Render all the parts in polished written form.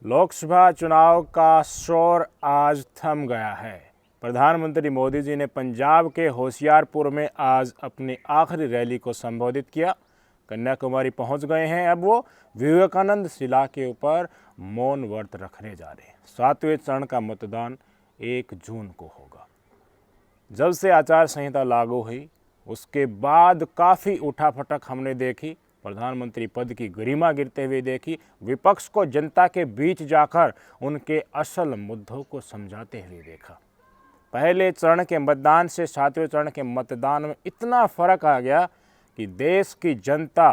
लोकसभा चुनाव का शोर आज थम गया है। प्रधानमंत्री मोदी जी ने पंजाब के होशियारपुर में आज अपनी आखिरी रैली को संबोधित किया। कन्याकुमारी पहुंच गए हैं। अब वो विवेकानंद शिला के ऊपर मौन व्रत रखने जा रहे हैं। 7वें चरण का मतदान 1 जून को होगा। जब से आचार संहिता लागू हुई उसके बाद काफ़ी उठापटक हमने देखी। प्रधानमंत्री पद की गरिमा गिरते हुए देखी। विपक्ष को जनता के बीच जाकर उनके असल मुद्दों को समझाते हुए देखा। पहले चरण के मतदान से 7वें चरण के मतदान में इतना फर्क आ गया कि देश की जनता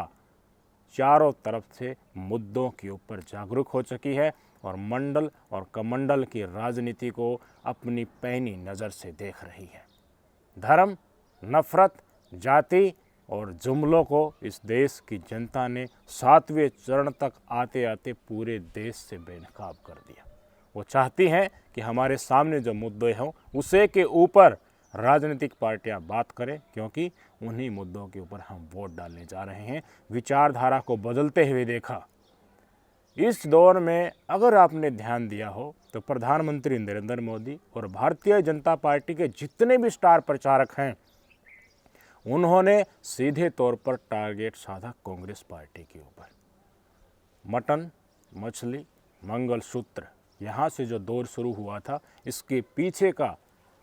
चारों तरफ से मुद्दों के ऊपर जागरूक हो चुकी है और मंडल और कमंडल की राजनीति को अपनी पैनी नज़र से देख रही है। धर्म, नफरत, जाति और जुमलों को इस देश की जनता ने 7वें चरण तक आते आते पूरे देश से बेनकाब कर दिया। वो चाहती हैं कि हमारे सामने जो मुद्दे हों उसे के ऊपर राजनीतिक पार्टियां बात करें, क्योंकि उन्हीं मुद्दों के ऊपर हम वोट डालने जा रहे हैं। विचारधारा को बदलते हुए देखा। इस दौर में अगर आपने ध्यान दिया हो तो प्रधानमंत्री नरेंद्र मोदी और भारतीय जनता पार्टी के जितने भी स्टार प्रचारक हैं उन्होंने सीधे तौर पर टारगेट साधा कांग्रेस पार्टी के ऊपर। मटन, मछली, मंगलसूत्र, यहाँ से जो दौर शुरू हुआ था इसके पीछे का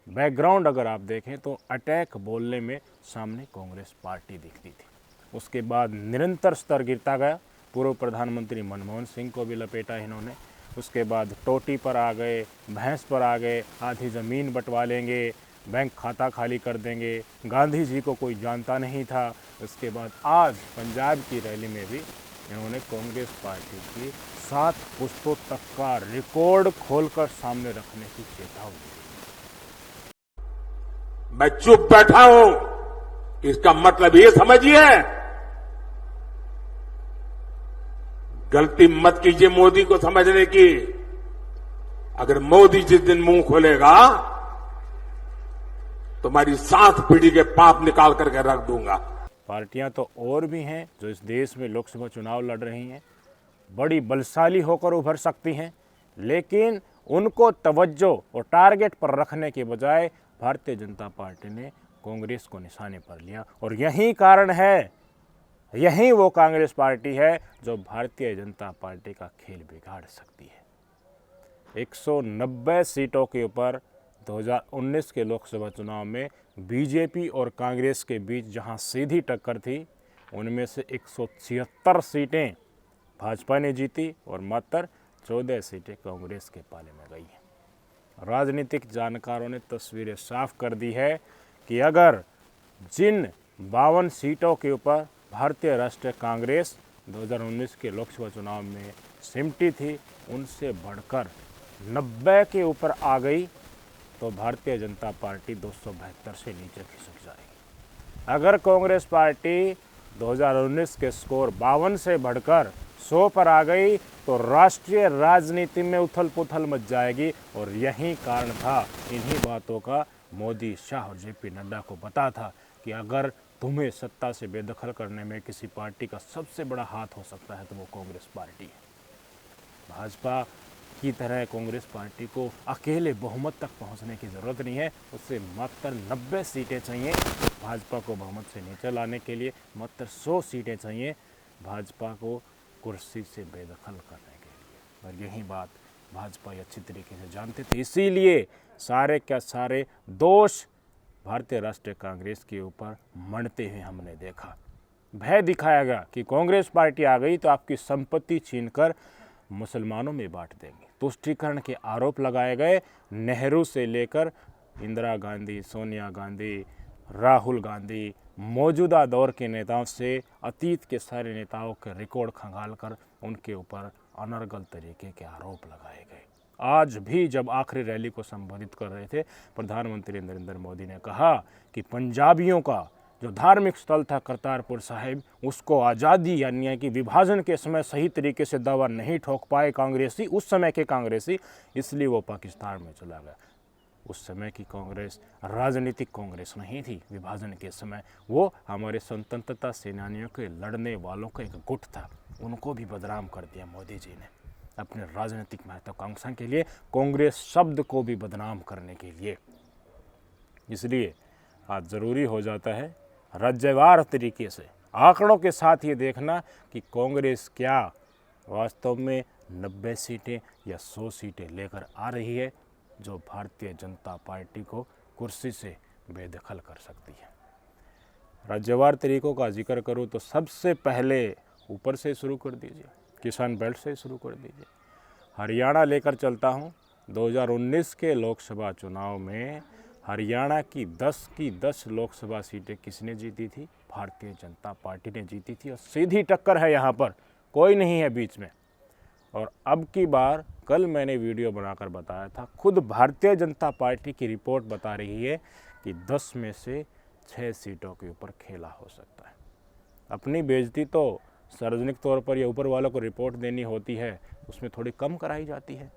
बैकग्राउंड अगर आप देखें तो अटैक बोलने में सामने कांग्रेस पार्टी दिखती थी। उसके बाद निरंतर स्तर गिरता गया। पूर्व प्रधानमंत्री मनमोहन सिंह को भी लपेटा इन्होंने। उसके बाद टोटी पर आ गए, भैंस पर आ गए, आधी ज़मीन बंटवा लेंगे, बैंक खाता खाली कर देंगे, गांधी जी को कोई जानता नहीं था। उसके बाद आज पंजाब की रैली में भी इन्होंने कांग्रेस पार्टी की 7 पुस्तों तक का रिकॉर्ड खोलकर सामने रखने की चेतावनी दी। मैं चुप बैठा हूं, इसका मतलब ये समझिए, गलती मत कीजिए मोदी को समझने की। अगर मोदी जिस दिन मुंह खोलेगा तुम्हारी 7 पीढ़ी के पाप निकाल करके रख दूंगा। पार्टियां तो और भी हैं जो इस देश में लोकसभा चुनाव लड़ रही हैं, बड़ी बलशाली होकर उभर सकती हैं, लेकिन उनको तवज्जो और टारगेट पर रखने के बजाय भारतीय जनता पार्टी ने कांग्रेस को निशाने पर लिया। और यही कारण है, यही वो कांग्रेस पार्टी है जो भारतीय जनता पार्टी का खेल बिगाड़ सकती है। 190 सीटों के ऊपर 2019 के लोकसभा चुनाव में बीजेपी और कांग्रेस के बीच जहां सीधी टक्कर थी, उनमें से 176 सीटें भाजपा ने जीती और मात्र 14 सीटें कांग्रेस के पाले में गई हैं। राजनीतिक जानकारों ने तस्वीरें साफ कर दी है कि अगर जिन 52 सीटों के ऊपर भारतीय राष्ट्रीय कांग्रेस 2019 के लोकसभा चुनाव में सिमटी थी, उनसे बढ़कर 90 के ऊपर आ गई तो भारतीय जनता पार्टी 272 से नीचे खिसक जाएगी। अगर कांग्रेस पार्टी 2019 के स्कोर 52 से बढ़कर 100 पर आ गई तो राष्ट्रीय राजनीति में उथल पुथल मच जाएगी। और यही कारण था, इन्हीं बातों का मोदी, शाह और जेपी नड्डा को पता था कि अगर तुम्हें सत्ता से बेदखल करने में किसी पार्टी का सबसे बड़ा हाथ हो सकता है तो वो कांग्रेस पार्टी है। भाजपा की तरह कांग्रेस पार्टी को अकेले बहुमत तक पहुंचने की ज़रूरत नहीं है, उससे मात्र 90 सीटें चाहिए। भाजपा को बहुमत से नीचे लाने के लिए मात्र 100 सीटें चाहिए भाजपा को कुर्सी से बेदखल करने के लिए। और यही बात भाजपा अच्छी तरीके से जानते थे, इसीलिए सारे क्या सारे दोष भारतीय राष्ट्रीय कांग्रेस के ऊपर मंडते हुए हमने देखा। भय दिखाया गया कि कांग्रेस पार्टी आ गई तो आपकी संपत्ति छीनकर मुसलमानों में बांट देंगे। तुष्टीकरण के आरोप लगाए गए। नेहरू से लेकर इंदिरा गांधी, सोनिया गांधी, राहुल गांधी, मौजूदा दौर के नेताओं से अतीत के सारे नेताओं के रिकॉर्ड खंगाल कर उनके ऊपर अनर्गल तरीके के आरोप लगाए गए। आज भी जब आखिरी रैली को संबोधित कर रहे थे, प्रधानमंत्री नरेंद्र मोदी ने कहा कि पंजाबियों का जो धार्मिक स्थल था करतारपुर साहिब, उसको आज़ादी यानी कि विभाजन के समय सही तरीके से दावा नहीं ठोक पाए कांग्रेसी, उस समय के कांग्रेसी, इसलिए वो पाकिस्तान में चला गया। उस समय की कांग्रेस राजनीतिक कांग्रेस नहीं थी। विभाजन के समय वो हमारे स्वतंत्रता सेनानियों के लड़ने वालों का एक गुट था, उनको भी बदनाम कर दिया मोदी जी ने। अपने राजनीतिक महत्वाकांक्षा के लिए, कांग्रेस शब्द को भी बदनाम करने के लिए। इसलिए आज ज़रूरी हो जाता है राज्यवार तरीके से आंकड़ों के साथ ये देखना कि कांग्रेस क्या वास्तव में 90 सीटें या 100 सीटें लेकर आ रही है, जो भारतीय जनता पार्टी को कुर्सी से बेदखल कर सकती है। राज्यवार तरीकों का जिक्र करूँ तो सबसे पहले ऊपर से शुरू कर दीजिए, किसान बेल्ट से शुरू कर दीजिए। हरियाणा लेकर चलता हूँ। 2019 के लोकसभा चुनाव में हरियाणा की 10 लोकसभा सीटें किसने जीती थी? भारतीय जनता पार्टी ने जीती थी, और सीधी टक्कर है, यहाँ पर कोई नहीं है बीच में। और अब की बार कल मैंने वीडियो बनाकर बताया था, खुद भारतीय जनता पार्टी की रिपोर्ट बता रही है कि 10 में से 6 सीटों के ऊपर खेला हो सकता है। अपनी बेइज्जती तो सार्वजनिक तौर पर या ऊपर वालों को रिपोर्ट देनी होती है, उसमें थोड़ी कम कराई जाती है।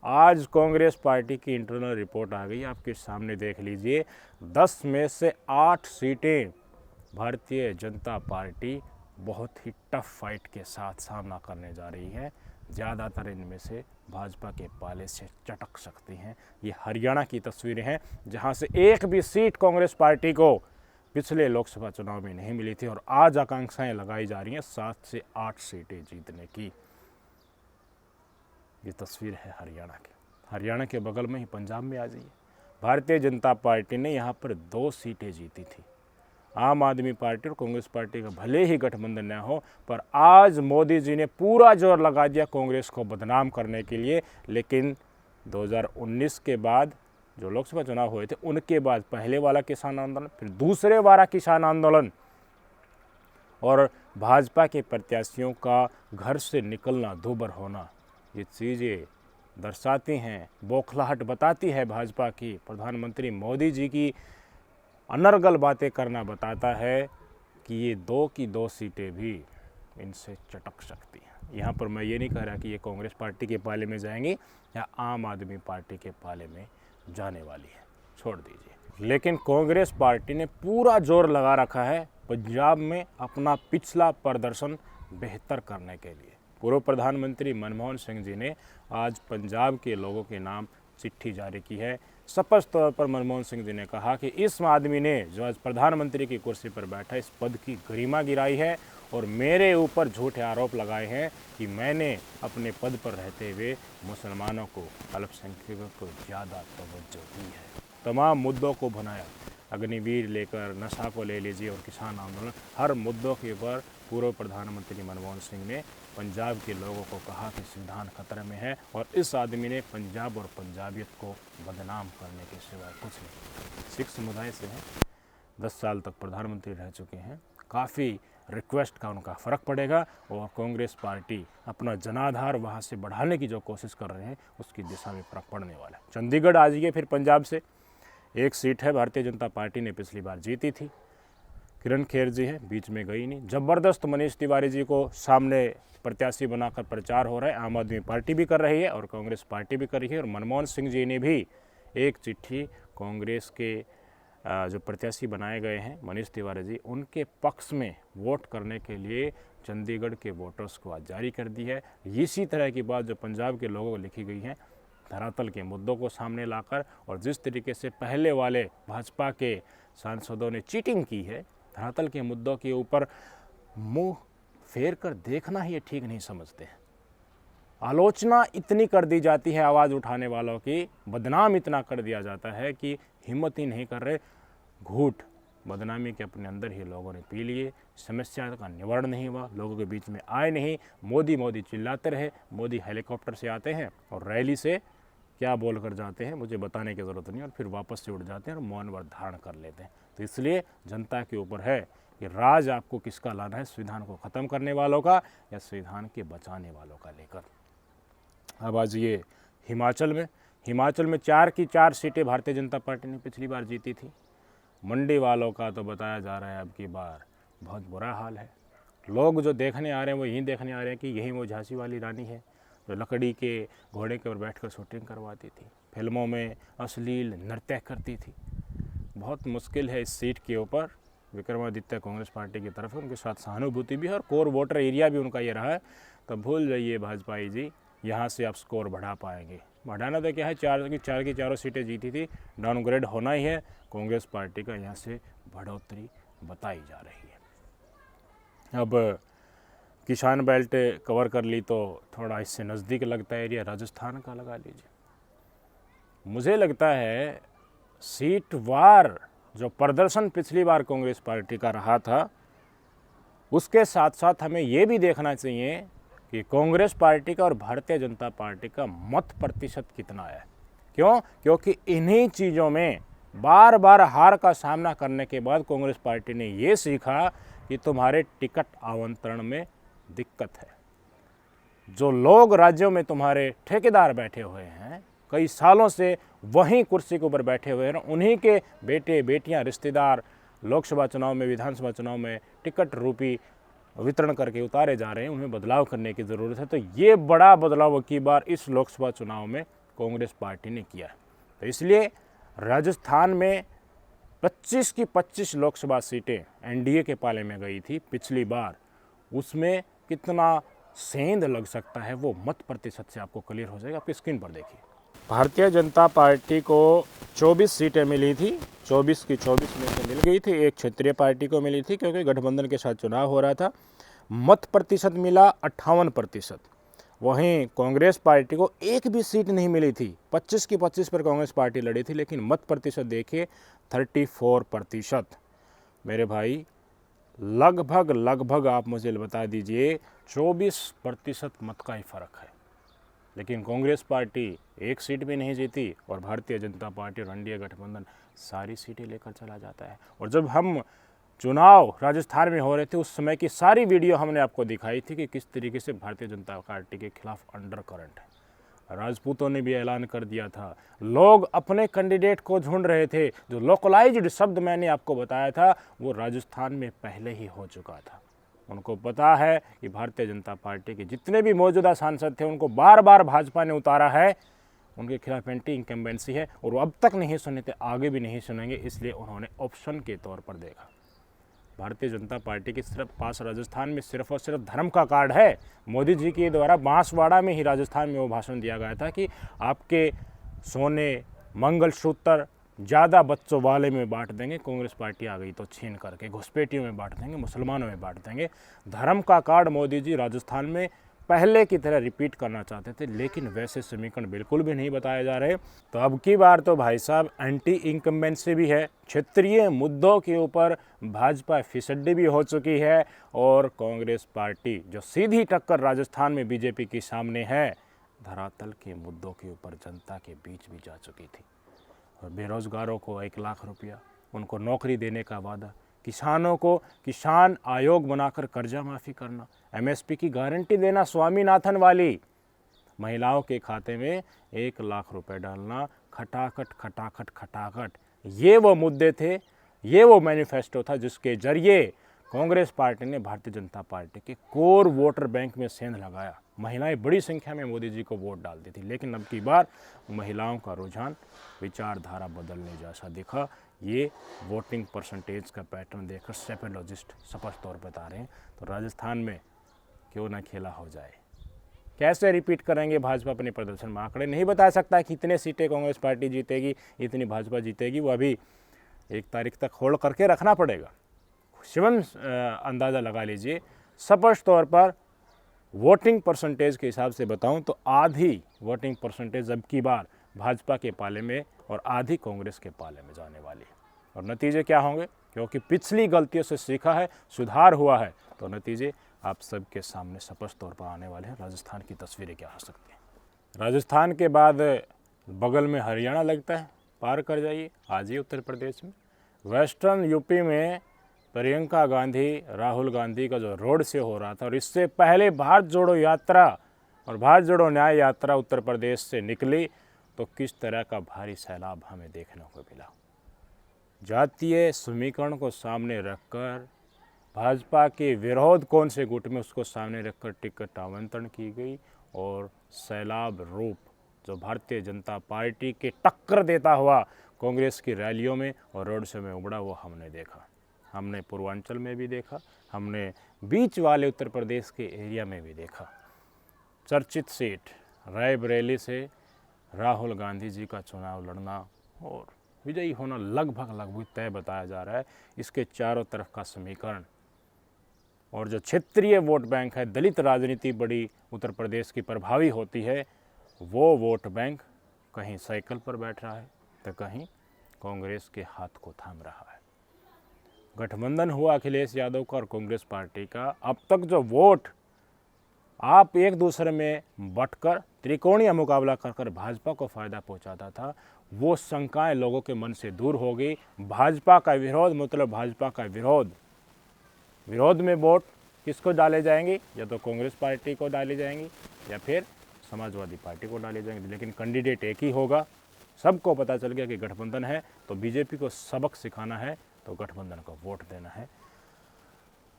आज कांग्रेस पार्टी की इंटरनल रिपोर्ट आ गई, आपके सामने देख लीजिए। 10 में से 8 सीटें भारतीय जनता पार्टी बहुत ही टफ फाइट के साथ सामना करने जा रही है। ज़्यादातर इनमें से भाजपा के पाले से चटक सकती हैं। ये हरियाणा की तस्वीरें हैं, जहां से एक भी सीट कांग्रेस पार्टी को पिछले लोकसभा चुनाव में नहीं मिली थी, और आज आकांक्षाएं लगाई जा रही हैं 7 से 8 सीटें जीतने की। ये तस्वीर है हरियाणा की। हरियाणा के बगल में ही पंजाब में आ जाइए, भारतीय जनता पार्टी ने यहाँ पर 2 सीटें जीती थी। आम आदमी पार्टी और कांग्रेस पार्टी का भले ही गठबंधन न हो, पर आज मोदी जी ने पूरा जोर लगा दिया कांग्रेस को बदनाम करने के लिए। लेकिन 2019 के बाद जो लोकसभा चुनाव हुए थे, उनके बाद पहले वाला किसान आंदोलन, फिर दूसरे वाला किसान आंदोलन, और भाजपा के प्रत्याशियों का घर से निकलना, दूभर होना, ये चीज़ें दर्शाती हैं, बौखलाहट बताती है भाजपा की। प्रधानमंत्री मोदी जी की अनर्गल बातें करना बताता है कि ये 2 की 2 सीटें भी इनसे चटक सकती हैं। यहाँ पर मैं ये नहीं कह रहा कि ये कांग्रेस पार्टी के पाले में जाएंगी या आम आदमी पार्टी के पाले में जाने वाली है, छोड़ दीजिए। लेकिन कांग्रेस पार्टी ने पूरा जोर लगा रखा है पंजाब में अपना पिछला प्रदर्शन बेहतर करने के लिए। पूर्व प्रधानमंत्री मनमोहन सिंह जी ने आज पंजाब के लोगों के नाम चिट्ठी जारी की है। स्पष्ट तौर पर मनमोहन सिंह जी ने कहा कि इस आदमी ने जो आज प्रधानमंत्री की कुर्सी पर बैठा, इस पद की गरिमा गिराई है और मेरे ऊपर झूठे आरोप लगाए हैं कि मैंने अपने पद पर रहते हुए मुसलमानों को, अल्पसंख्यकों को ज़्यादा तवज्जो दी है। तमाम मुद्दों को बनाया, अग्निवीर लेकर नशा को ले लीजिए और किसान आंदोलन, हर मुद्दों के ऊपर पूर्व प्रधानमंत्री मनमोहन सिंह ने पंजाब के लोगों को कहा कि संविधान खतरे में है, और इस आदमी ने पंजाब और पंजाबियत को बदनाम करने के सिवाय कुछ नहीं। सिख समुदाय से हैं, 10 साल तक प्रधानमंत्री रह चुके हैं, काफ़ी रिक्वेस्ट का उनका फ़र्क पड़ेगा, और कांग्रेस पार्टी अपना जनाधार वहाँ से बढ़ाने की जो कोशिश कर रहे हैं उसकी दिशा में फ़र्क पड़ने वाला है। चंडीगढ़ आ जाइए, फिर पंजाब से 1 सीट है, भारतीय जनता पार्टी ने पिछली बार जीती थी। किरण खेर जी है, बीच में गई नहीं। ज़बरदस्त मनीष तिवारी जी को सामने प्रत्याशी बनाकर प्रचार हो रहा है। आम आदमी पार्टी भी कर रही है और कांग्रेस पार्टी भी कर रही है, और मनमोहन सिंह जी ने भी एक चिट्ठी कांग्रेस के जो प्रत्याशी बनाए गए हैं मनीष तिवारी जी, उनके पक्ष में वोट करने के लिए चंडीगढ़ के वोटर्स को आज जारी कर दी है। इसी तरह की बात जो पंजाब के लोगों को लिखी गई है, धरातल के मुद्दों को सामने लाकर, और जिस तरीके से पहले वाले भाजपा के सांसदों ने चीटिंग की है, धरातल के मुद्दों के ऊपर मुंह फेर कर देखना ही ये ठीक नहीं समझते हैं। आलोचना इतनी कर दी जाती है आवाज़ उठाने वालों की, बदनाम इतना कर दिया जाता है कि हिम्मत ही नहीं कर रहे। घूट बदनामी के अपने अंदर ही लोगों ने पी लिए, समस्या का निवारण नहीं हुआ, लोगों के बीच में आए नहीं, मोदी मोदी चिल्लाते रहे। मोदी हेलीकॉप्टर से आते हैं और रैली से क्या बोल कर जाते हैं मुझे बताने की ज़रूरत नहीं, और फिर वापस से उड़ जाते हैं और मौन व्रत धारण कर लेते हैं। तो इसलिए जनता के ऊपर है कि राज आपको किसका लाना है, संविधान को ख़त्म करने वालों का या संविधान के बचाने वालों का लेकर। अब आज ये हिमाचल में 4 की 4 सीटें भारतीय जनता पार्टी ने पिछली बार जीती थी। मंडी वालों का तो बताया जा रहा है अब की बार बहुत बुरा हाल है। लोग जो देखने आ रहे हैं वो यही देखने आ रहे हैं कि यही वो झांसी वाली रानी है जो लकड़ी के घोड़े के ऊपर बैठकर शूटिंग करवाती थी, फिल्मों में अश्लील नृत्य करती थी। बहुत मुश्किल है इस सीट के ऊपर। विक्रमादित्य कांग्रेस पार्टी की तरफ है, उनके साथ सहानुभूति भी है और कोर वोटर एरिया भी उनका ये रहा है। तो भूल जाइए भाजपाई जी यहाँ से आप स्कोर बढ़ा पाएंगे। बढ़ाना तो क्या है, चार की चारों सीटें जीती थी, डाउनग्रेड होना ही है। कांग्रेस पार्टी का यहाँ से बढ़ोतरी बताई जा रही है। अब किसान बेल्ट कवर कर ली तो थोड़ा इससे नज़दीक लगता है एरिया राजस्थान का लगा लीजिए। मुझे लगता है सीट वार जो प्रदर्शन पिछली बार कांग्रेस पार्टी का रहा था, उसके साथ साथ हमें ये भी देखना चाहिए कि कांग्रेस पार्टी का और भारतीय जनता पार्टी का मत प्रतिशत कितना है। क्यों? क्योंकि इन्हीं चीज़ों में बार बार हार का सामना करने के बाद कांग्रेस पार्टी ने ये सीखा कि तुम्हारे टिकट आवंटन में दिक्कत है। जो लोग राज्यों में तुम्हारे ठेकेदार बैठे हुए हैं, कई सालों से वहीं कुर्सी के ऊपर बैठे हुए हैं, उन्हीं के बेटे बेटियां रिश्तेदार लोकसभा चुनाव में, विधानसभा चुनाव में टिकट रूपी वितरण करके उतारे जा रहे हैं। उन्हें बदलाव करने की ज़रूरत है। तो ये बड़ा बदलाव की बार इस लोकसभा चुनाव में कांग्रेस पार्टी ने किया है। तो इसलिए राजस्थान में 25 की 25 लोकसभा सीटें एनडीए के पाले में गई थी पिछली बार। उसमें कितना सेंध लग सकता है वो मत प्रतिशत से आपको क्लियर हो जाएगा। आपकी स्क्रीन पर देखिए, भारतीय जनता पार्टी को 24 सीटें मिली थी, 24 की 24 में से मिल गई थी। एक क्षेत्रीय पार्टी को मिली थी क्योंकि गठबंधन के साथ चुनाव हो रहा था। मत प्रतिशत मिला 58%। वहीं कांग्रेस पार्टी को एक भी सीट नहीं मिली थी। 25 की 25 पर कांग्रेस पार्टी लड़ी थी, लेकिन मत प्रतिशत देखिए 34%। मेरे भाई लगभग आप मुझे बता दीजिए 24% मत का ही फर्क है। लेकिन कांग्रेस पार्टी एक सीट भी नहीं जीती और भारतीय जनता पार्टी और एनडीए गठबंधन सारी सीटें लेकर चला जाता है। और जब हम चुनाव राजस्थान में हो रहे थे उस समय की सारी वीडियो हमने आपको दिखाई थी कि किस तरीके से भारतीय जनता पार्टी के खिलाफ अंडर करंट है। राजपूतों ने भी ऐलान कर दिया था, लोग अपने कैंडिडेट को ढूंढ रहे थे। जो लोकलाइज्ड शब्द मैंने आपको बताया था वो राजस्थान में पहले ही हो चुका था। उनको पता है कि भारतीय जनता पार्टी के जितने भी मौजूदा सांसद थे उनको बार बार भाजपा ने उतारा है, उनके खिलाफ एंटी इंकम्बेंसी है और वो अब तक नहीं सुने थे, आगे भी नहीं सुनेंगे। इसलिए उन्होंने ऑप्शन के तौर पर देखा। भारतीय जनता पार्टी के सिर्फ पास राजस्थान में सिर्फ और सिर्फ धर्म का कार्ड है। मोदी जी के द्वारा बांसवाड़ा में ही राजस्थान में वो भाषण दिया गया था कि आपके सोने मंगलसूत्र ज़्यादा बच्चों वाले में बांट देंगे। कांग्रेस पार्टी आ गई तो छीन करके घुसपैठियों में बांट देंगे, मुसलमानों में बांट देंगे। धर्म का कार्ड मोदी जी राजस्थान में पहले की तरह रिपीट करना चाहते थे, लेकिन वैसे समीकरण बिल्कुल भी नहीं बताए जा रहे। तो अब की बार तो भाई साहब एंटी इंकम्बेंसी भी है। क्षेत्रीय मुद्दों के ऊपर भाजपा फिसड्डी भी हो चुकी है और कांग्रेस पार्टी जो सीधी टक्कर राजस्थान में बीजेपी के सामने है, धरातल के मुद्दों के ऊपर जनता के बीच भी जा चुकी थी। और बेरोजगारों को 1 लाख रुपया, उनको नौकरी देने का वादा, किसानों को किसान आयोग बनाकर कर्जा माफ़ी करना, एमएसपी की गारंटी देना स्वामीनाथन वाली, महिलाओं के खाते में 1 लाख रुपए डालना, खटाखट। ये वो मुद्दे थे, ये वो मैनिफेस्टो था जिसके जरिए कांग्रेस पार्टी ने भारतीय जनता पार्टी के कोर वोटर बैंक में सेंध लगाया। महिलाएं बड़ी संख्या में मोदी जी को वोट डालती थी, लेकिन अब की बार महिलाओं का रुझान विचारधारा बदलने जैसा दिखा। ये वोटिंग परसेंटेज का पैटर्न देखकर सेफोलॉजिस्ट स्पष्ट तौर पर बता रहे हैं। तो राजस्थान में क्यों ना खेला हो जाए। कैसे रिपीट करेंगे भाजपा अपने प्रदर्शन में? आंकड़े नहीं बता सकता कि कितने सीटें कांग्रेस पार्टी जीतेगी, इतनी भाजपा जीतेगी। वो अभी 1 तारीख तक होल्ड करके रखना पड़ेगा। शिवम अंदाज़ा लगा लीजिए। स्पष्ट तौर पर वोटिंग परसेंटेज के हिसाब से बताऊं तो आधी वोटिंग परसेंटेज अब की बार भाजपा के पाले में और आधी कांग्रेस के पाले में जाने वाली है। और नतीजे क्या होंगे? क्योंकि पिछली गलतियों से सीखा है, सुधार हुआ है, तो नतीजे आप सबके सामने स्पष्ट तौर पर आने वाले हैं। राजस्थान की तस्वीरें क्या हो सकती हैं? राजस्थान के बाद बगल में हरियाणा लगता है, पार कर जाइए, आज ही उत्तर प्रदेश में वेस्टर्न यूपी में प्रियंका गांधी, राहुल गांधी का जो रोड शो हो रहा था, और इससे पहले भारत जोड़ो यात्रा और भारत जोड़ो न्याय यात्रा उत्तर प्रदेश से निकली, तो किस तरह का भारी सैलाब हमें देखने को मिला। जातीय समीकरण को सामने रखकर भाजपा के विरोध कौन से गुट में, उसको सामने रखकर टिकट आवंटन की गई और सैलाब रूप जो भारतीय जनता पार्टी के टक्कर देता हुआ कांग्रेस की रैलियों में और रोड शो में उमड़ा, वो हमने देखा। हमने पूर्वांचल में भी देखा, हमने बीच वाले उत्तर प्रदेश के एरिया में भी देखा। चर्चित सीट रायबरेली से राहुल गांधी जी का चुनाव लड़ना और विजयी होना लगभग तय बताया जा रहा है। इसके चारों तरफ का समीकरण और जो क्षेत्रीय वोट बैंक है, दलित राजनीति बड़ी उत्तर प्रदेश की प्रभावी होती है, वो वोट बैंक कहीं साइकिल पर बैठ रहा है तो कहीं कांग्रेस के हाथ को थाम रहा है। गठबंधन हुआ अखिलेश यादव का और कांग्रेस पार्टी का। अब तक जो वोट आप एक दूसरे में बंटकर त्रिकोणीय मुकाबला कर भाजपा को फायदा पहुंचाता था, वो शंकाएं लोगों के मन से दूर हो गई। भाजपा का विरोध मतलब भाजपा का विरोध में वोट किसको डाले जाएंगे, या तो कांग्रेस पार्टी को डाली जाएंगी या फिर समाजवादी पार्टी को डाली जाएंगी, लेकिन कैंडिडेट एक ही होगा। सबको पता चल गया कि गठबंधन है तो बीजेपी को सबक सिखाना है तो गठबंधन को वोट देना है।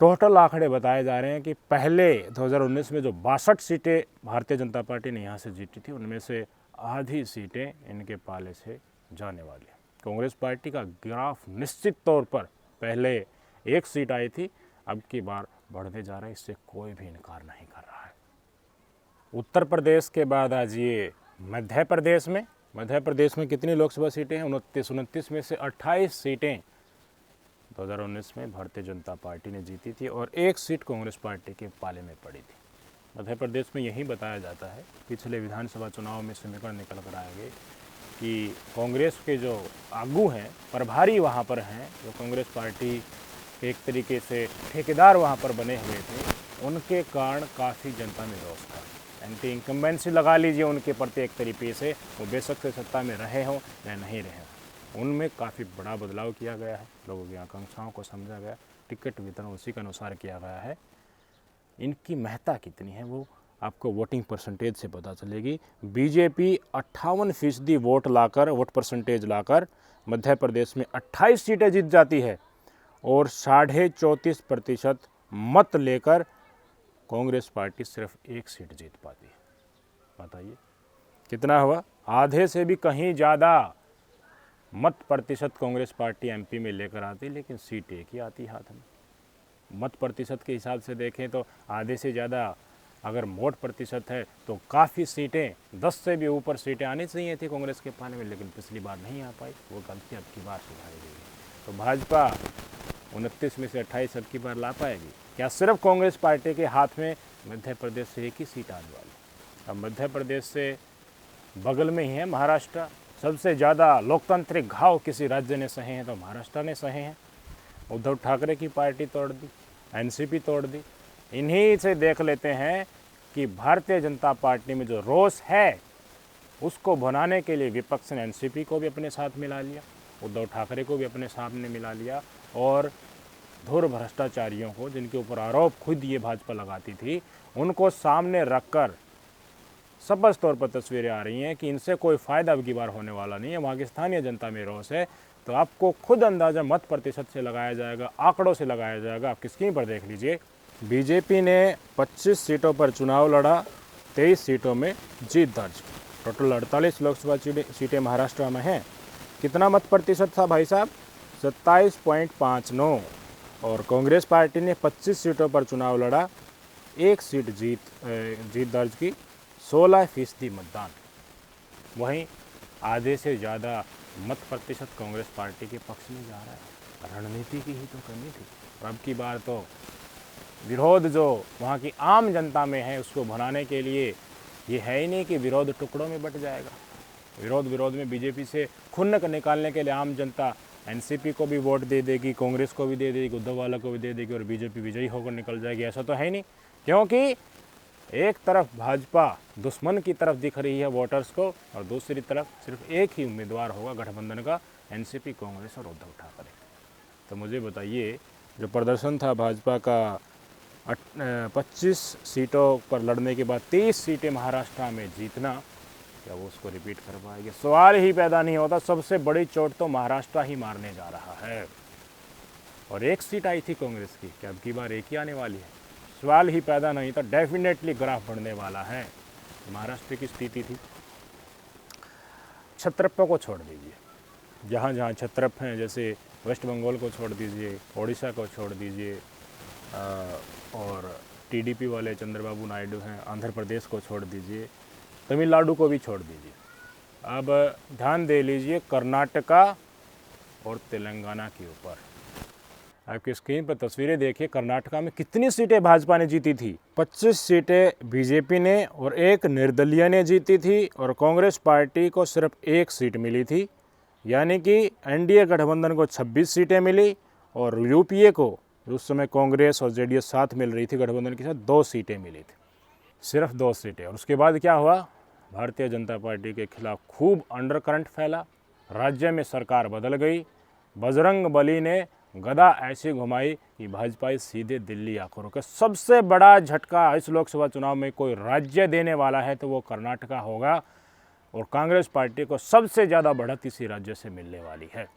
टोटल आंकड़े बताए जा रहे हैं कि पहले 2019 में जो 62 सीटें भारतीय जनता पार्टी ने यहाँ से जीती थी, उनमें से आधी सीटें इनके पाले से जाने वाली हैं। कांग्रेस पार्टी का ग्राफ निश्चित तौर पर पहले 1 सीट आई थी, अब की बार बढ़ने जा रहा है, इससे कोई भी इनकार नहीं कर रहा है। उत्तर प्रदेश के बाद आज ये मध्य प्रदेश में कितनी लोकसभा सीटें हैं? 29 में से 28 सीटें 2019 में भारतीय जनता पार्टी ने जीती थी और 1 सीट कांग्रेस पार्टी के पाले में पड़ी थी। मध्य प्रदेश में यही बताया जाता है, पिछले विधानसभा चुनाव में समीकरण निकल कर आए गए कि कांग्रेस के जो आगू हैं, प्रभारी वहाँ पर हैं, जो कांग्रेस पार्टी के एक तरीके से ठेकेदार वहाँ पर बने हुए थे, उनके कारण काफ़ी जनता में रोष था। एंटी इनकम्बेंसी लगा लीजिए उनके प्रति एक तरीके से, वो बेशक से सत्ता में रहे हों या नहीं रहे हों, उनमें काफ़ी बड़ा बदलाव किया गया है। लोगों की आकांक्षाओं को समझा गया, टिकट वितरण उसी के अनुसार किया गया है। इनकी महत्ता कितनी है वो आपको वोटिंग परसेंटेज से पता चलेगी। बीजेपी 58% वोट परसेंटेज लाकर मध्य प्रदेश में 28 सीटें जीत जाती है और 34.5% मत लेकर कांग्रेस पार्टी सिर्फ 1 सीट जीत पाती है। बताइए कितना हुआ? आधे से भी कहीं ज़्यादा मत प्रतिशत कांग्रेस पार्टी एमपी में लेकर आती, लेकिन सीट एक ही आती हाथ में। मत प्रतिशत के हिसाब से देखें तो आधे से ज़्यादा अगर वोट प्रतिशत है तो काफ़ी सीटें, 10 से भी ऊपर सीटें आनी चाहिए थी कांग्रेस के पाले में, लेकिन पिछली बार नहीं आ पाई। वो गलती अब की बार सुधारी गई। तो भाजपा 29 में से 28 अब की बार ला पाएगी क्या? सिर्फ कांग्रेस पार्टी के हाथ में मध्य प्रदेश से 1 ही सीट आने वाली। अब मध्य प्रदेश से बगल में ही है महाराष्ट्र। सबसे ज़्यादा लोकतांत्रिक घाव किसी राज्य ने सहे हैं तो महाराष्ट्र ने सहे हैं। उद्धव ठाकरे की पार्टी तोड़ दी, एनसीपी तोड़ दी। इन्हीं से देख लेते हैं कि भारतीय जनता पार्टी में जो रोष है उसको भुनाने के लिए विपक्ष ने एनसीपी को भी अपने साथ मिला लिया, उद्धव ठाकरे को भी अपने सामने मिला लिया और धुर भ्रष्टाचारियों को, जिनके ऊपर आरोप खुद ये भाजपा लगाती थी, उनको सामने रखकर स्पष्ट तौर पर तस्वीरें आ रही हैं कि इनसे कोई फ़ायदा अब की बार होने वाला नहीं है। वहाँ की स्थानीय जनता में रोष है। तो आपको खुद अंदाज़ा मत प्रतिशत से लगाया जाएगा, आंकड़ों से लगाया जाएगा। आप स्क्रीन पर देख लीजिए। बीजेपी ने 25 सीटों पर चुनाव लड़ा, 23 सीटों में जीत दर्ज की। टोटल 48 लोकसभा सीटें महाराष्ट्र में हैं। कितना मत प्रतिशत था भाई साहब? 27.59। और कांग्रेस पार्टी ने 25 सीटों पर चुनाव लड़ा, 1 सीट जीत दर्ज की, 16% मतदान। वहीं आधे से ज़्यादा मत प्रतिशत कांग्रेस पार्टी के पक्ष में जा रहा है। रणनीति की ही तो कमी थी। और अब की बार तो विरोध जो वहाँ की आम जनता में है उसको भुनाने के लिए ये है ही नहीं कि विरोध टुकड़ों में बट जाएगा। विरोध में बीजेपी से खुन्नक निकालने के लिए आम जनता एनसीपी को भी वोट दे देगी, कांग्रेस को भी दे देगी, उद्धव वाला को भी दे देगी और बीजेपी विजयी होकर निकल जाएगी। ऐसा तो है नहीं, क्योंकि एक तरफ भाजपा दुश्मन की तरफ दिख रही है वोटर्स को और दूसरी तरफ सिर्फ एक ही उम्मीदवार होगा गठबंधन का, एनसीपी, कांग्रेस और उद्धव ठाकरे। तो मुझे बताइए, जो प्रदर्शन था भाजपा का 25 सीटों पर लड़ने के बाद 23 सीटें महाराष्ट्र में जीतना, क्या वो उसको रिपीट कर पाएंगे? सवाल ही पैदा नहीं होता। सबसे बड़ी चोट तो महाराष्ट्र ही मारने जा रहा है। और 1 सीट आई थी कांग्रेस की, क्या अब की बार 1 ही आने वाली है? सवाल ही पैदा नहीं था। डेफिनेटली ग्राफ बढ़ने वाला है। महाराष्ट्र की स्थिति थी, छत्रप्पा को छोड़ दीजिए, जहाँ जहाँ छत्रप हैं, जैसे वेस्ट बंगाल को छोड़ दीजिए, ओडिशा को छोड़ दीजिए, और टीडीपी वाले चंद्रबाबू नायडू हैं, आंध्र प्रदेश को छोड़ दीजिए, तमिलनाडु को भी छोड़ दीजिए। अब ध्यान दे लीजिए कर्नाटका और तेलंगाना के ऊपर। आपकी स्क्रीन पर तस्वीरें देखिए, कर्नाटका में कितनी सीटें भाजपा ने जीती थी। 25 सीटें बीजेपी ने और 1 निर्दलीय ने जीती थी और कांग्रेस पार्टी को सिर्फ 1 सीट मिली थी। यानी कि एनडीए गठबंधन को 26 सीटें मिली और यूपीए को उस समय कांग्रेस और जेडीएस साथ मिल रही थी गठबंधन के साथ, 2 सीटें मिली थी, सिर्फ 2 सीटें। और उसके बाद क्या हुआ, भारतीय जनता पार्टी के खिलाफ खूब अंडरकरंट फैला, राज्य में सरकार बदल गई, बजरंग बली ने गदा ऐसी घुमाई कि भाजपा सीधे दिल्ली आकर रुके। सबसे बड़ा झटका इस लोकसभा चुनाव में कोई राज्य देने वाला है तो वो कर्नाटका होगा और कांग्रेस पार्टी को सबसे ज़्यादा बढ़त इसी राज्य से मिलने वाली है।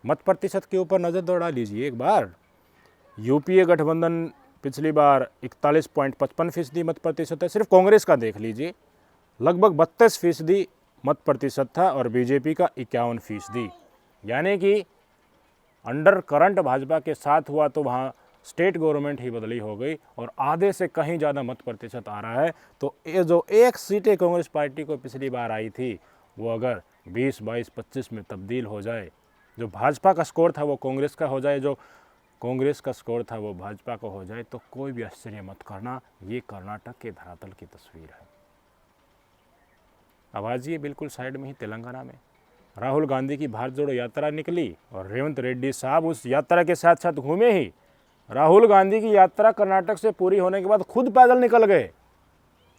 मत प्रतिशत के ऊपर नज़र दौड़ा लीजिए एक बार। यूपीए गठबंधन पिछली बार 41.55% मत प्रतिशत है, सिर्फ कांग्रेस का देख लीजिए लगभग 32% मत प्रतिशत था और बीजेपी का 51%। यानी कि अंडर करंट भाजपा के साथ हुआ तो वहाँ स्टेट गवर्नमेंट ही बदली हो गई और आधे से कहीं ज़्यादा मत प्रतिशत आ रहा है। तो ये जो 1 सीटें कांग्रेस पार्टी को पिछली बार आई थी वो अगर 20, 22, 25 में तब्दील हो जाए, जो भाजपा का स्कोर था वो कांग्रेस का हो जाए, जो कांग्रेस का स्कोर था वो भाजपा का हो जाए, तो कोई भी आश्चर्य मत करना, ये कर्नाटक के धरातल की तस्वीर है। अब आजिए बिल्कुल साइड में ही तेलंगाना में राहुल गांधी की भारत जोड़ो यात्रा निकली और रेवंत रेड्डी साहब उस यात्रा के साथ साथ घूमे ही। राहुल गांधी की यात्रा कर्नाटक से पूरी होने के बाद खुद पैदल निकल गए,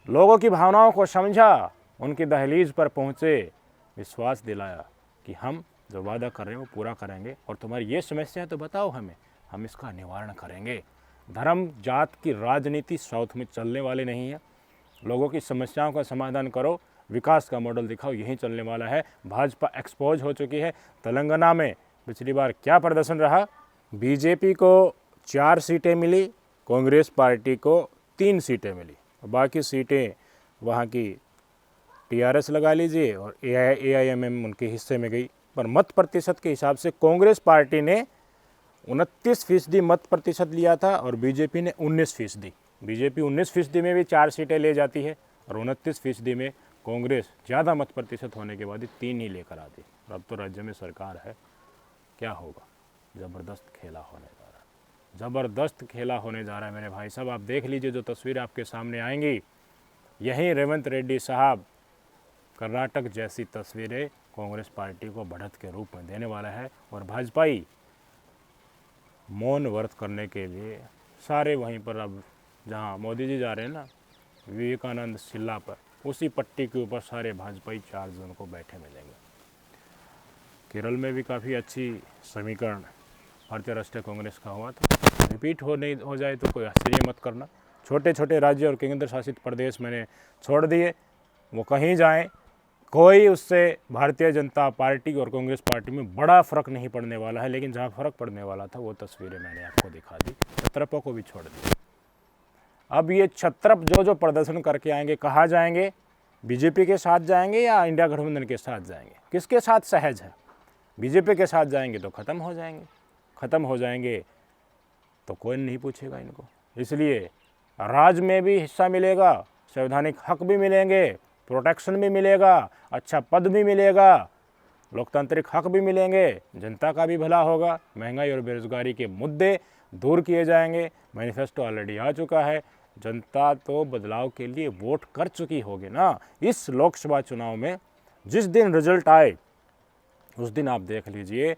लोगों की भावनाओं को समझा, उनकी दहलीज पर पहुंचे, विश्वास दिलाया कि हम जो वादा कर रहे हैं वो पूरा करेंगे और तुम्हारी ये समस्या है तो बताओ हमें, हम इसका निवारण करेंगे। धर्म जात की राजनीति साउथ में चलने वाली नहीं है, लोगों की समस्याओं का समाधान करो, विकास का मॉडल दिखाओ, यही चलने वाला है। भाजपा एक्सपोज हो चुकी है। तेलंगाना में पिछली बार क्या प्रदर्शन रहा, बीजेपी को 4 सीटें मिली, कांग्रेस पार्टी को 3 सीटें मिली, बाकी सीटें वहाँ की टीआरएस लगा लीजिए और एआईएमएम उनके हिस्से में गई। पर मत प्रतिशत के हिसाब से कांग्रेस पार्टी ने 29% मत प्रतिशत लिया था और बीजेपी ने 19%। बीजेपी 19% में भी 4 सीटें ले जाती है और 29% में कांग्रेस ज़्यादा मत प्रतिशत होने के बाद ही 3 ही लेकर आती। अब तो राज्य में सरकार है, क्या होगा, ज़बरदस्त खेला होने जा रहा है, ज़बरदस्त खेला होने जा रहा है मेरे भाई साहब। आप देख लीजिए जो तस्वीरें आपके सामने आएंगी, यही रेवंत रेड्डी साहब कर्नाटक जैसी तस्वीरें कांग्रेस पार्टी को बढ़त के रूप में देने वाला है और भाजपाई मौन व्रत करने के लिए सारे वहीं पर, अब जहाँ मोदी जी जा रहे हैं ना विवेकानंद शिला पर, उसी पट्टी के ऊपर सारे भाजपाई 4 जून को बैठे मिलेंगे। केरल में भी काफ़ी अच्छी समीकरण भारतीय राष्ट्रीय कांग्रेस का हुआ था, रिपीट हो जाए तो कोई आश्चर्य मत करना। छोटे छोटे राज्य और केंद्र शासित प्रदेश मैंने छोड़ दिए, वो कहीं जाएं, कोई उससे भारतीय जनता पार्टी और कांग्रेस पार्टी में बड़ा फ़र्क नहीं पड़ने वाला है। लेकिन जहाँ फ़र्क पड़ने वाला था वो तस्वीरें मैंने आपको दिखा दी, छत्रपों को भी छोड़ दी। अब ये छत्रप जो प्रदर्शन करके आएंगे, कहाँ जाएंगे, बीजेपी के साथ जाएंगे या इंडिया गठबंधन के साथ जाएंगे, किसके साथ सहज है? बीजेपी के साथ जाएंगे तो ख़त्म हो जाएंगे, ख़त्म हो जाएंगे तो कोई नहीं पूछेगा इनको। इसलिए राज में भी हिस्सा मिलेगा, संवैधानिक हक भी मिलेंगे, प्रोटेक्शन भी मिलेगा, अच्छा पद भी मिलेगा, लोकतांत्रिक हक भी मिलेंगे, जनता का भी भला होगा, महंगाई और बेरोजगारी के मुद्दे दूर किए जाएंगे। मैनिफेस्टो ऑलरेडी आ चुका है, जनता तो बदलाव के लिए वोट कर चुकी होगी ना। इस लोकसभा चुनाव में जिस दिन रिजल्ट आए उस दिन आप देख लीजिए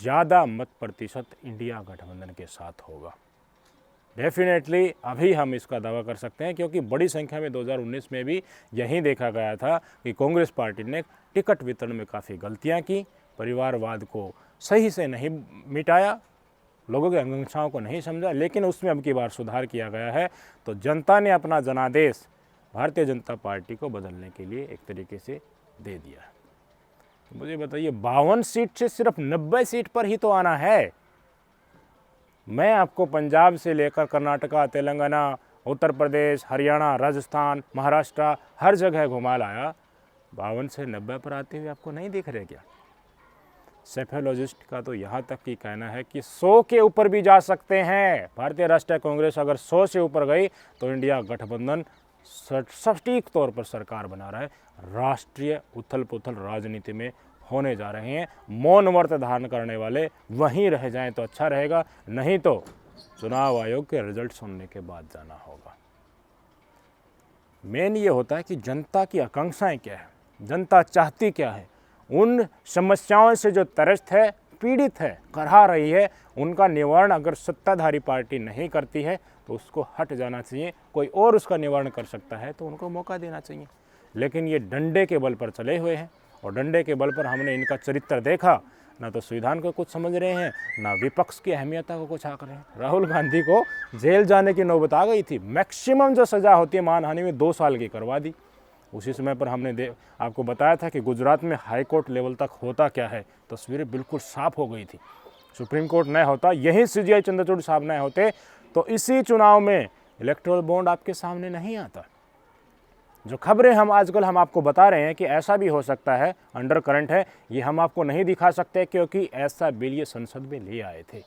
ज़्यादा मत प्रतिशत इंडिया गठबंधन के साथ होगा। डेफिनेटली अभी हम इसका दावा कर सकते हैं, क्योंकि बड़ी संख्या में 2019 में भी यही देखा गया था कि कांग्रेस पार्टी ने टिकट वितरण में काफ़ी गलतियां की, परिवारवाद को सही से नहीं मिटाया, लोगों की आकांक्षाओं को नहीं समझा। लेकिन उसमें अब की बार सुधार किया गया है, तो जनता ने अपना जनादेश भारतीय जनता पार्टी को बदलने के लिए एक तरीके से दे दिया है। तो मुझे बताइए 52 सीट से सिर्फ 90 सीट पर ही तो आना है। मैं आपको पंजाब से लेकर कर्नाटका, तेलंगाना, उत्तर प्रदेश, हरियाणा, राजस्थान, महाराष्ट्र हर जगह घुमा लाया, 52 से 90 पर आते हुए आपको नहीं दिख रहे क्या? सेफोलॉजिस्ट का तो यहाँ तक की कहना है कि 100 के ऊपर भी जा सकते हैं। भारतीय राष्ट्रीय कांग्रेस अगर 100 से ऊपर गई तो इंडिया गठबंधन सटीक तौर पर सरकार बना रहा है। राष्ट्रीय उथल पुथल राजनीति में होने जा रहे हैं। मौन व्रत धारण करने वाले वहीं रह जाएं तो अच्छा रहेगा, नहीं तो चुनाव आयोग के रिजल्ट सुनने के बाद जाना होगा। मेन ये होता है कि जनता की आकांक्षाएं क्या है, जनता चाहती क्या है, उन समस्याओं से जो त्रस्त है, पीड़ित है, करहा रही है, उनका निवारण अगर सत्ताधारी पार्टी नहीं करती है तो उसको हट जाना चाहिए। कोई और उसका निवारण कर सकता है तो उनको मौका देना चाहिए। लेकिन ये डंडे के बल पर चले हुए हैं और डंडे के बल पर हमने इनका चरित्र देखा, ना तो संविधान को कुछ समझ रहे हैं, ना विपक्ष की अहमियता को कुछ आंक रहे हैं। राहुल गांधी को जेल जाने की नौबत आ गई थी। मैक्सिमम जो सज़ा होती है मानहानि में 2 साल की करवा दी। उसी समय पर हमने आपको बताया था कि गुजरात में हाई कोर्ट लेवल तक होता क्या है, तस्वीरें बिल्कुल साफ हो गई थी। सुप्रीम कोर्ट न होता, यही CJI चंद्रचूड़ साहब न होते तो इसी चुनाव में इलेक्टोरल बॉन्ड आपके सामने नहीं आता। जो खबरें हम आपको बता रहे हैं कि ऐसा भी हो सकता है, अंडर करंट है, ये हम आपको नहीं दिखा सकते क्योंकि ऐसा बिल ये संसद में ले आए थे।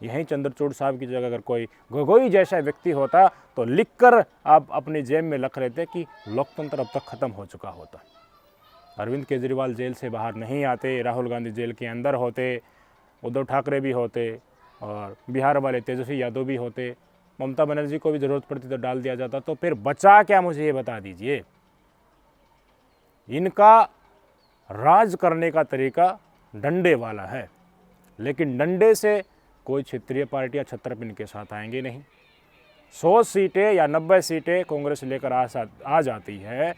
यहीं चंद्रचूड़ साहब की जगह अगर कोई गोगोई जैसा व्यक्ति होता तो लिखकर आप अपनी जेब में रख लेते कि लोकतंत्र अब तक खत्म हो चुका होता। अरविंद केजरीवाल जेल से बाहर नहीं आते, राहुल गांधी जेल के अंदर होते, उद्धव ठाकरे भी होते और बिहार वाले तेजस्वी यादव भी होते, ममता बनर्जी को भी ज़रूरत पड़ती तो डाल दिया जाता। तो फिर बचा क्या, मुझे ये बता दीजिए। इनका राज करने का तरीका डंडे वाला है, लेकिन डंडे से कोई क्षेत्रीय पार्टियां छत्रप इनके साथ आएंगे नहीं। 100 सीटें या 90 सीटें कांग्रेस लेकर आ जाती है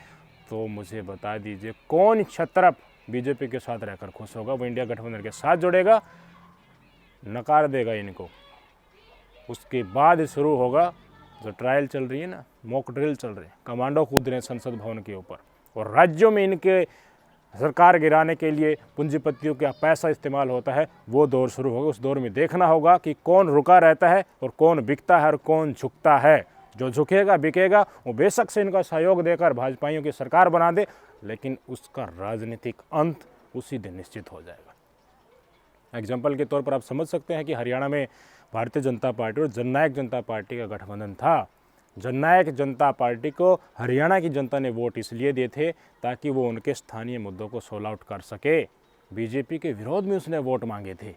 तो मुझे बता दीजिए कौन छत्रप बीजेपी के साथ रहकर खुश होगा। वो इंडिया गठबंधन के साथ जुड़ेगा, नकार देगा इनको। उसके बाद शुरू होगा जो ट्रायल चल रही है ना, मॉक ड्रिल चल रही है, कमांडो कूद रहे हैं संसद भवन के ऊपर, और राज्यों में इनके सरकार गिराने के लिए पूंजीपतियों का पैसा इस्तेमाल होता है। वो दौर शुरू होगा। उस दौर में देखना होगा कि कौन रुका रहता है और कौन बिकता है और कौन झुकता है। जो झुकेगा बिकेगा वो बेशक से इनका सहयोग देकर भाजपाइयों की सरकार बना दे, लेकिन उसका राजनीतिक अंत उसी दिन निश्चित हो जाएगा। एग्जाम्पल के तौर पर आप समझ सकते हैं कि हरियाणा में भारतीय जनता पार्टी और जननायक जनता पार्टी का गठबंधन था। जननायक जनता पार्टी को हरियाणा की जनता ने वोट इसलिए दिए थे ताकि वो उनके स्थानीय मुद्दों को सोल्व आउट कर सके। बीजेपी के विरोध में उसने वोट मांगे थे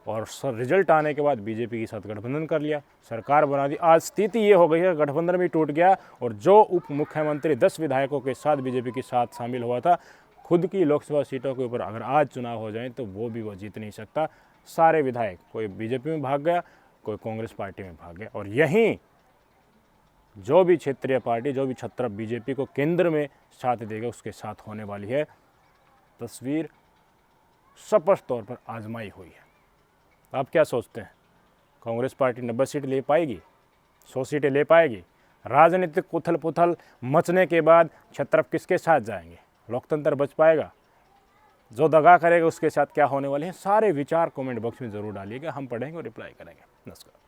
और रिजल्ट आने के बाद बीजेपी के साथ गठबंधन कर लिया, सरकार बना दी। आज स्थिति ये हो गई है, गठबंधन भी टूट गया और जो उप मुख्यमंत्री 10 विधायकों के साथ बीजेपी के साथ शामिल हुआ था, खुद की लोकसभा सीटों के ऊपर अगर आज चुनाव हो जाए तो वो जीत नहीं सकता। सारे विधायक, कोई बीजेपी में भाग गया, कोई कांग्रेस पार्टी में भाग गया, और यहीं जो भी क्षेत्रीय पार्टी, जो भी छत्रप बीजेपी को केंद्र में साथ देगा उसके साथ होने वाली है। तस्वीर स्पष्ट तौर पर आजमाई हुई है। आप क्या सोचते हैं, कांग्रेस पार्टी 90 सीट ले पाएगी, 100 सीटें ले पाएगी? राजनीतिक उथल पुथल मचने के बाद छत्रप किसके साथ जाएंगे? लोकतंत्र बच पाएगा? जो दगा करेगा उसके साथ क्या होने वाले हैं? सारे विचार कमेंट बॉक्स में ज़रूर डालिएगा, हम पढ़ेंगे और रिप्लाई करेंगे। नमस्कार।